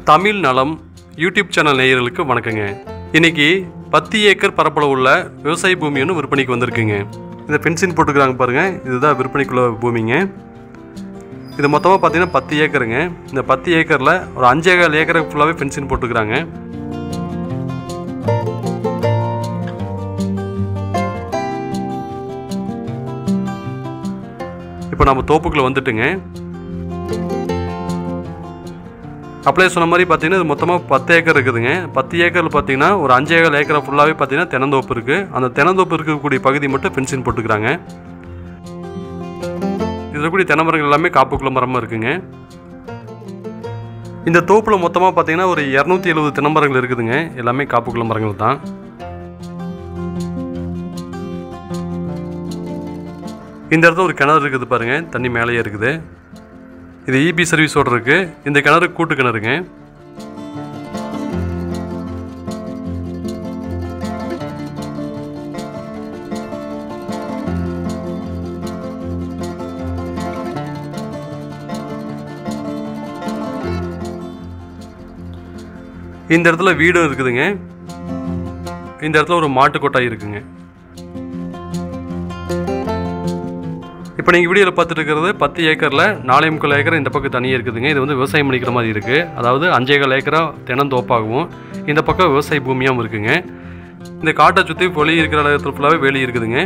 தமிழ் நலம் YouTube channel நேயர்களுக்கு வணக்கங்க. இன்னைக்கு 10 ஏக்கர் பரப்பளவு உள்ள விவசாய பூமி ஒன்று விற்பனைக்கு வந்திருக்குங்க. இந்த ஃபென்சிங் போட்டுக்கிறாங்க பாருங்க, இதுதான் விற்பனைக்குள்ள பூமிங்க. இது மொத்தமாக பார்த்தீங்கன்னா 10 ஏக்கருங்க. இந்த 10 ஏக்கரில் ஒரு 5,4 ஏக்கர் ஃபுல்லாகவே ஃபென்சிங் போட்டுக்கிறாங்க. இப்போ நம்ம தோப்புக்குள்ள வந்துட்டுங்க. அப்படியே சொன்ன மாதிரி பார்த்தீங்கன்னா இது மொத்தமாக 10 ஏக்கர் இருக்குதுங்க. 10 ஏக்கரில் பார்த்தீங்கன்னா ஒரு 5,4 ஏக்கரை ஃபுல்லாகவே பார்த்தீங்கன்னா தென்னந்தோப்பு இருக்குது. அந்த தென்னந்தோப்பு இருக்கக்கூடிய பகுதி மட்டும் ஃபென்சிங் போட்டுக்கிறாங்க. இதில் கூடிய தென்னை மரங்கள் எல்லாமே காப்புக்குள்ள மரமாக இருக்குங்க. இந்த தோப்பில் மொத்தமாக பார்த்தீங்கன்னா ஒரு 270 தென்னை மரங்கள் இருக்குதுங்க. எல்லாமே காப்புக்குள்ள மரங்கள் தான். இந்த இடத்துல ஒரு கிணறு இருக்குது பாருங்க, தண்ணி மேலேயே இருக்குது. இது இபி சர்வீஸோடு இருக்கு. இந்த கிணறு கூட்டு கிணறுங்க. இந்த இடத்துல வீடும் இருக்குதுங்க. இந்த இடத்துல ஒரு மாட்டு கொட்டாய் இருக்குங்க. இப்போ நீங்கள் வீடியோவில் பார்த்துட்டு இருக்கிறது 10 ஏக்கரில் 4,3 ஏக்கர் இந்த பக்கம் தனியாக இருக்குதுங்க. இது வந்து விவசாயம் பண்ணிக்கிற மாதிரி இருக்குது. அதாவது 5,4 ஏக்கரா தென்னந்தோப்பாகவும் இந்த பக்கம் விவசாய பூமியாகவும் இருக்குங்க. இந்த காட்டை சுற்றி வெளியே இருக்கிற இடத்துல ஃபுல்லாகவே வேலி இருக்குதுங்க.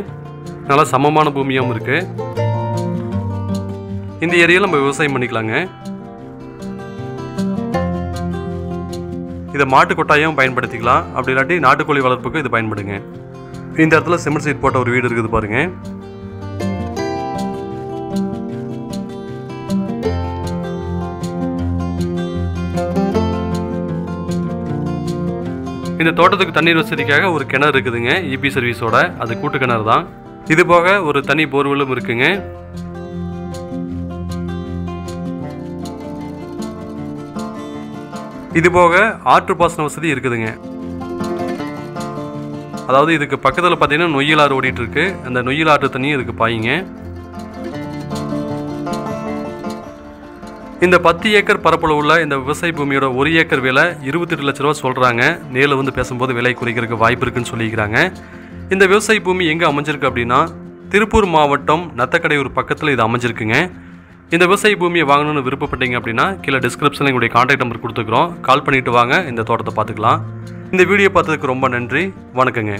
நல்லா சமமான பூமியாகவும் இருக்குது. இந்த ஏரியாவில் நம்ம விவசாயம் பண்ணிக்கலாங்க. இதை மாட்டு கொட்டாயம் பயன்படுத்திக்கலாம். அப்படி இல்லாட்டி நாட்டுக்கோழி வளர்ப்புக்கு இது பயன்படுங்க. இந்த இடத்துல சிமெண்ட் சீட் போட்ட ஒரு வீடு இருக்குது பாருங்கள். இந்த தோட்டத்துக்கு தண்ணீர் வசதிக்காக ஒரு கிணறு இருக்குதுங்க, இபி சர்வீஸோட. அது கூட்டு கிணறு தான். இது போக ஒரு தனி போர்வெல்லும் இருக்குங்க. இது போக ஆற்று பாசன வசதி இருக்குதுங்க. அதாவது இதுக்கு பக்கத்தில் பார்த்தீங்கன்னா நொய்யல் ஆறு ஓடிட்டு இருக்கு. அந்த நொய்யல் ஆற்று தண்ணியும் இதுக்கு பாயுங்க. இந்த 10 ஏக்கர் பரப்பளவு உள்ள இந்த விவசாய பூமியோட 1 ஏக்கர் விலை 28 லட்ச ரூபா சொல்கிறாங்க. நேரில் வந்து பேசும்போது விலை குறைக்கிறதுக்கு வாய்ப்பு இருக்குன்னு சொல்லிக்கிறாங்க. இந்த விவசாய பூமி எங்கே அமைஞ்சிருக்கு அப்படின்னா திருப்பூர் மாவட்டம் நத்தக்கடையூர் பக்கத்தில் இது அமைஞ்சிருக்குங்க. இந்த விவசாய பூமியை வாங்கணும்னு விருப்பப்பட்டீங்க அப்படின்னா கீழே டிஸ்கிரிப்ஷனில் எங்களுடைய கான்டாக்ட் நம்பர் கொடுத்துக்கிறோம். கால் பண்ணிவிட்டு வாங்க, இந்த தோட்டத்தை பார்த்துக்கலாம். இந்த வீடியோ பார்த்ததுக்கு ரொம்ப நன்றி. வணக்கங்க.